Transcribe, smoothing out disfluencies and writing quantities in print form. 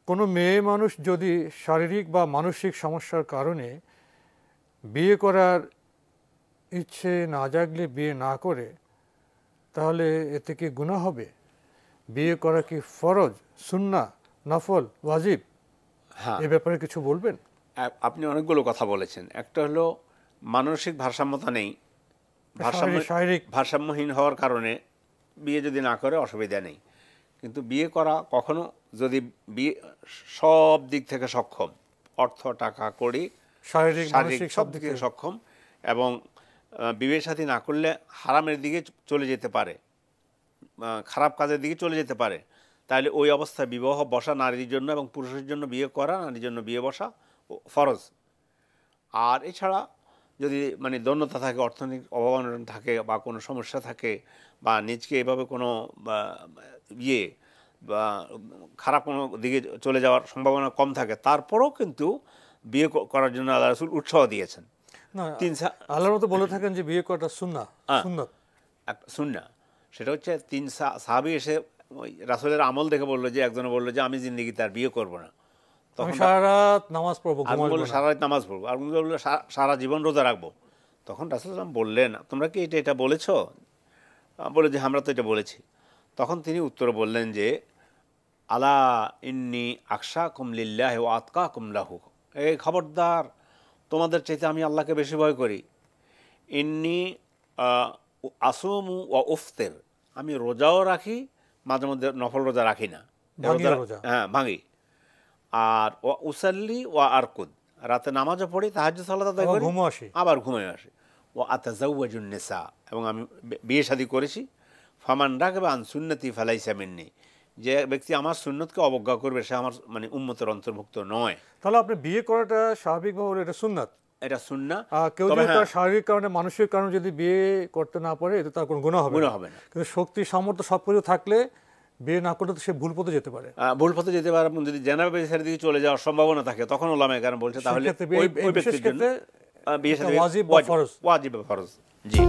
কোনো মেয়ে মানুষ যদি শারীরিক বা মানসিক সমস্যার কারণে বিয়ে করার ইচ্ছে না জাগলে বিয়ে না করে, তাহলে এতে কি গুনাহ হবে? বিয়ে করা কি ফরজ, সুন্নাহ, নফল, ওয়াজিব? হ্যাঁ, এ ব্যাপারে কিছু বলবেন? আপনি অনেকগুলো কথা বলেছেন। একটা হলো মানসিক ভারসাম্যতা নেই, শারীরিক ভারসাম্যহীন হওয়ার কারণে বিয়ে যদি না করে অসুবিধা নেই। কিন্তু বিয়ে করা কখনো যদি বিয়ে সব দিক থেকে সক্ষম, অর্থ, টাকা, কড়ি, শারীরিক শারীরিক মানসিক সব দিক থেকে সক্ষম, এবং বিয়ে সাথী না করলে হারামের দিকে চলে যেতে পারে, খারাপ কাজের দিকে চলে যেতে পারে, তাহলে ওই অবস্থায় বিবাহ বসা নারীর জন্য এবং পুরুষের জন্য বিয়ে করা, নারীর জন্য বিয়ে বসা ফরজ। আর এছাড়া যদি মানে দৈন্যতা থাকে, অর্থনৈতিক অভাব থাকে, বা কোনো সমস্যা থাকে, বা নিজকে এভাবে কোনো ইয়ে বা খারাপ কোনো দিকে চলে যাওয়ার সম্ভাবনা কম থাকে, তারপরেও কিন্তু বিয়ে করার জন্য আল্লাহ রাসূল উৎসাহ দিয়েছেন। না, আল্লাহর মতো বলে থাকেন যে বিয়ে করাটা সুন্নাহ, সুন্নাত, একটা সুন্নাহ। সেটা হচ্ছে 3 সাহাবী এসে ওই রাসূলের আমল দেখে বললো যে, একজনে বললো যে আমি জিন্দেগিতে আর বিয়ে করবো না, আমি সারা রাত নামাজ পড়বো, আর বললো সারা রাত নামাজ পড়বো, আর বললো সারা জীবন রোজা রাখবো। তখন রাসূল সাল্লাল্লাহু আলাইহি ওয়াসাল্লাম বললেন, তোমরা কি এটা বলেছ? বলে যে আমরা তো এটা বলেছি। তখন তিনি উত্তরে বললেন যে, আলা ইন্নী আকশাকুম লিল্লাহি ওয়া আতকাকুম লাহু, এই খবরদার, তোমাদের চাইতে আমি আল্লাহকে বেশি ভয় করি। ইন্নী আসুমু ওয়া উফতির, আমি রোজাও রাখি, মাঝে মধ্যে নফল রোজা রাখি না, হ্যাঁ ভাঙি। আর ওয়া উসাল্লি ওয়া আরকুদ, রাতে নামাজও পড়ি, তাহাজ্জুদ সালাত আদায় করি, আবার ঘুমিয়ে আসি। ওয়া আতাজাওয়াজুন নিসা, এবং আমি বিয়ে শাদী করেছি। ফামান রাগিবা আন সুন্নতি ফালাইসা মিন্নি, যে ব্যক্তি আমার সুন্নতকে অবজ্ঞা করবে সে আমার মানে উম্মতের অন্তর্ভুক্ত নয়। তাহলে আপনি বিয়ে করাটা স্বাভাবিকভাবে হলো এটা সুন্নাত, এটা সুন্নাহ। কেউ যদি তার শারীরিক কারণে, মানসিক কারণে যদি বিয়ে করতে না পারে, এতে তার কোনো গুনাহ হবে না। কিন্তু শক্তি, সামর্থ্য সবকিছু থাকলে বিয়ে না করলে তো সে ভুল পথে যেতে পারে, ভুল পথে যেতে পারে। যদি জেনারেল বেসিসের দিকে চলে যাওয়ার সম্ভাবনা থাকে, তখন ওলামায়ে কেরাম বলছে তাহলে ওই ব্যক্তির জন্য বিয়ে শাদী ওয়াজিব বা ফরজ। জি।